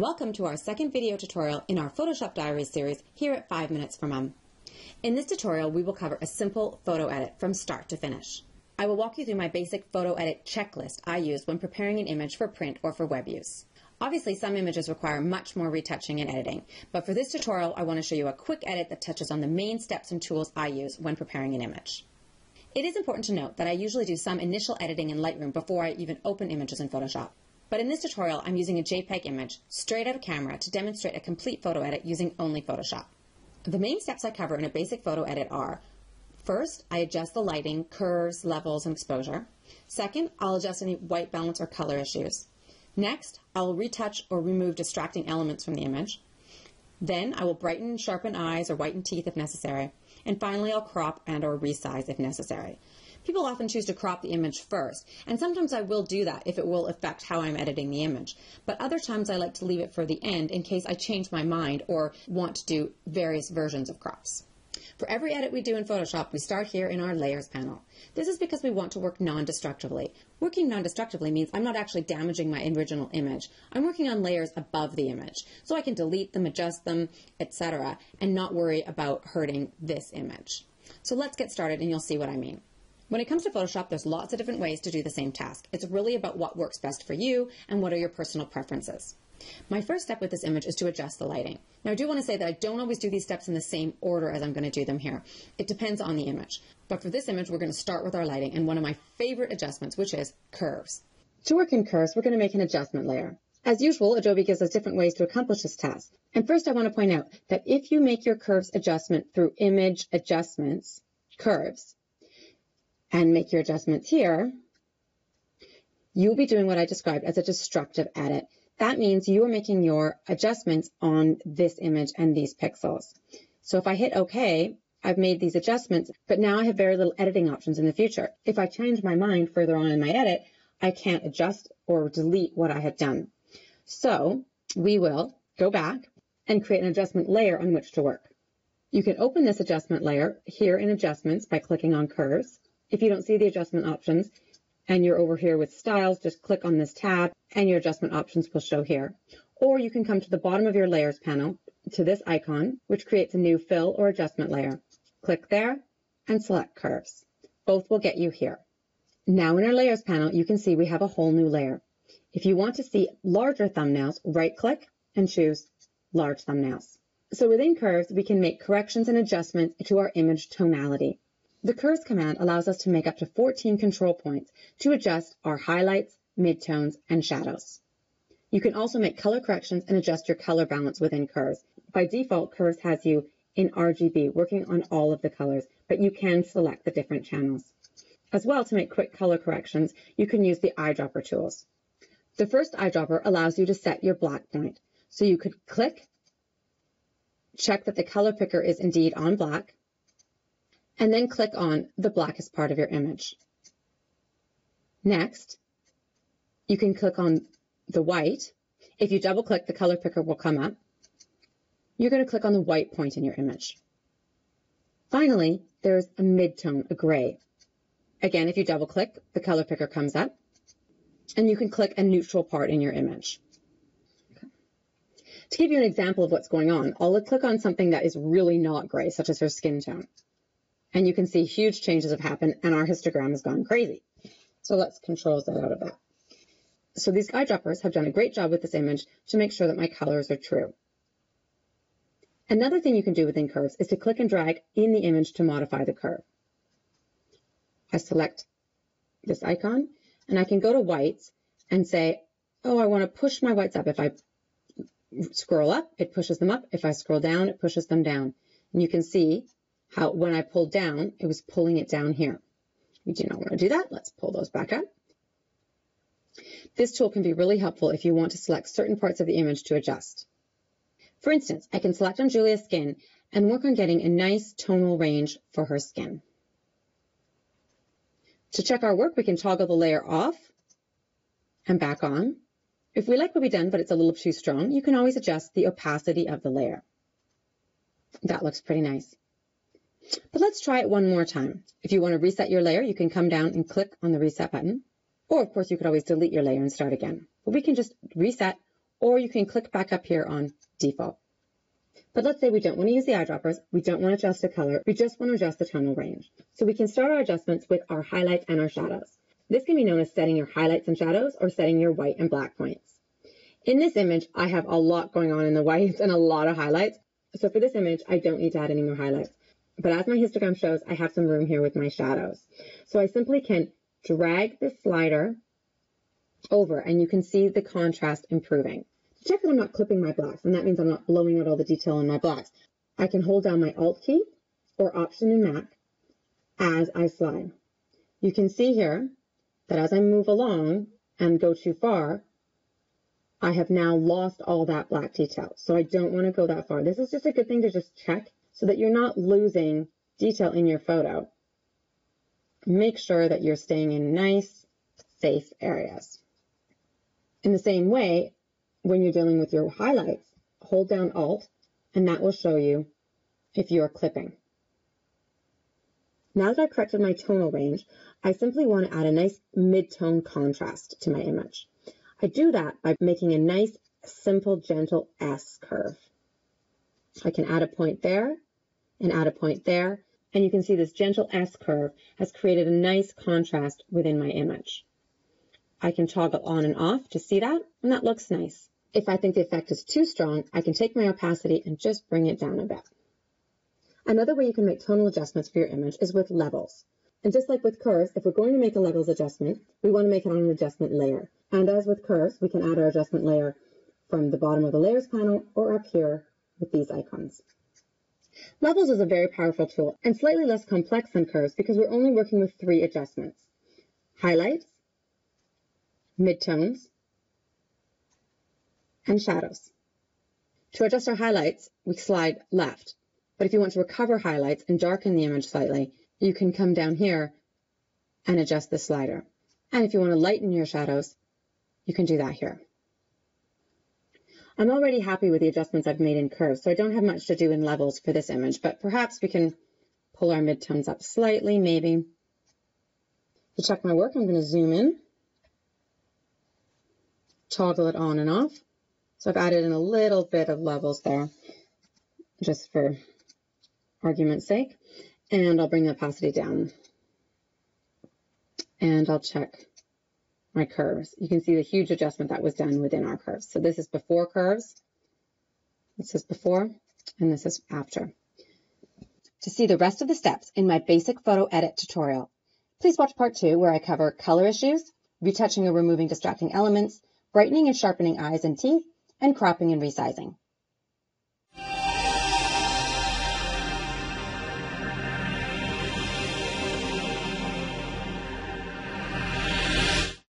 Welcome to our second video tutorial in our Photoshop Diaries series here at 5 Minutes for Mom. In this tutorial, we will cover a simple photo edit from start to finish. I will walk you through my basic photo edit checklist I use when preparing an image for print or for web use. Obviously, some images require much more retouching and editing, but for this tutorial, I want to show you a quick edit that touches on the main steps and tools I use when preparing an image. It is important to note that I usually do some initial editing in Lightroom before I even open images in Photoshop. But in this tutorial, I'm using a JPEG image straight out of camera to demonstrate a complete photo edit using only Photoshop. The main steps I cover in a basic photo edit are: first, I adjust the lighting, curves, levels, and exposure. Second, I'll adjust any white balance or color issues. Next, I'll retouch or remove distracting elements from the image. Then I will brighten, sharpen eyes, or whiten teeth if necessary. And finally, I'll crop and or resize if necessary. People often choose to crop the image first, and sometimes I will do that if it will affect how I'm editing the image. But other times I like to leave it for the end in case I change my mind or want to do various versions of crops. For every edit we do in Photoshop, we start here in our Layers panel. This is because we want to work non-destructively. Working non-destructively means I'm not actually damaging my original image. I'm working on layers above the image, so I can delete them, adjust them, etc., and not worry about hurting this image. So let's get started and you'll see what I mean. When it comes to Photoshop, there's lots of different ways to do the same task. It's really about what works best for you and what are your personal preferences. My first step with this image is to adjust the lighting. Now, I do want to say that I don't always do these steps in the same order as I'm going to do them here. It depends on the image. But for this image, we're going to start with our lighting and one of my favorite adjustments, which is curves. To work in curves, we're going to make an adjustment layer. As usual, Adobe gives us different ways to accomplish this task. And first, I want to point out that if you make your curves adjustment through Image Adjustments, Curves, and make your adjustments here, you'll be doing what I described as a destructive edit. That means you are making your adjustments on this image and these pixels. So if I hit OK, I've made these adjustments, but now I have very little editing options in the future. If I change my mind further on in my edit, I can't adjust or delete what I had done. So we will go back and create an adjustment layer on which to work. You can open this adjustment layer here in Adjustments by clicking on Curves. If you don't see the adjustment options and you're over here with Styles, just click on this tab and your adjustment options will show here. Or you can come to the bottom of your Layers panel to this icon, which creates a new fill or adjustment layer. Click there and select Curves. Both will get you here. Now in our Layers panel, you can see we have a whole new layer. If you want to see larger thumbnails, right-click and choose Large Thumbnails. So within Curves, we can make corrections and adjustments to our image tonality. The Curves command allows us to make up to 14 control points to adjust our highlights, midtones, and shadows. You can also make color corrections and adjust your color balance within Curves. By default, Curves has you in RGB, working on all of the colors, but you can select the different channels. As well, to make quick color corrections, you can use the eyedropper tools. The first eyedropper allows you to set your black point. So you could click, check that the color picker is indeed on black, and then click on the blackest part of your image. Next, you can click on the white. If you double click, the color picker will come up. You're going to click on the white point in your image. Finally, there's a midtone, a gray. Again, if you double click, the color picker comes up, and you can click a neutral part in your image. Okay. To give you an example of what's going on, I'll click on something that is really not gray, such as her skin tone. And you can see huge changes have happened and our histogram has gone crazy. So let's Control Z out of that. So these eyedroppers have done a great job with this image to make sure that my colors are true. Another thing you can do within Curves is to click and drag in the image to modify the curve. I select this icon and I can go to whites and say, oh, I want to push my whites up. If I scroll up, it pushes them up. If I scroll down, it pushes them down. And you can see how when I pulled down, it was pulling it down here. We do not want to do that. Let's pull those back up. This tool can be really helpful if you want to select certain parts of the image to adjust. For instance, I can select on Julia's skin and work on getting a nice tonal range for her skin. To check our work, we can toggle the layer off and back on. If we like what we've done, but it's a little too strong, you can always adjust the opacity of the layer. That looks pretty nice. But let's try it one more time. If you want to reset your layer, you can come down and click on the reset button. Or, of course, you could always delete your layer and start again. But we can just reset or you can click back up here on default. But let's say we don't want to use the eyedroppers, we don't want to adjust the color, we just want to adjust the tonal range. So we can start our adjustments with our highlights and our shadows. This can be known as setting your highlights and shadows or setting your white and black points. In this image, I have a lot going on in the whites and a lot of highlights. So for this image, I don't need to add any more highlights. But as my histogram shows, I have some room here with my shadows. So I simply can drag the slider over and you can see the contrast improving. To check that I'm not clipping my blacks, and that means I'm not blowing out all the detail in my blacks, I can hold down my Alt key or Option in Mac as I slide. You can see here that as I move along and go too far, I have now lost all that black detail. So I don't want to go that far. This is just a good thing to just check so that you're not losing detail in your photo. Make sure that you're staying in nice, safe areas. In the same way, when you're dealing with your highlights, hold down Alt, and that will show you if you're clipping. Now that I've corrected my tonal range, I simply want to add a nice mid-tone contrast to my image. I do that by making a nice, simple, gentle S curve. I can add a point there and add a point there, and you can see this gentle S curve has created a nice contrast within my image. I can toggle on and off to see that, and that looks nice. If I think the effect is too strong, I can take my opacity and just bring it down a bit. Another way you can make tonal adjustments for your image is with levels. And just like with curves, if we're going to make a levels adjustment, we want to make it on an adjustment layer. And as with curves, we can add our adjustment layer from the bottom of the layers panel or up here with these icons. Levels is a very powerful tool and slightly less complex than curves because we're only working with 3 adjustments: highlights, midtones, and shadows. To adjust our highlights, we slide left. But if you want to recover highlights and darken the image slightly, you can come down here and adjust the slider. And if you want to lighten your shadows, you can do that here. I'm already happy with the adjustments I've made in curves, so I don't have much to do in levels for this image, but perhaps we can pull our midtones up slightly, maybe. To check my work, I'm going to zoom in, toggle it on and off. So I've added in a little bit of levels there, just for argument's sake, and I'll bring the opacity down. And I'll check my curves. You can see the huge adjustment that was done within our curves. So this is before curves, this is before, and this is after. To see the rest of the steps in my basic photo edit tutorial, please watch part 2 where I cover color issues, retouching or removing distracting elements, brightening and sharpening eyes and teeth, and cropping and resizing.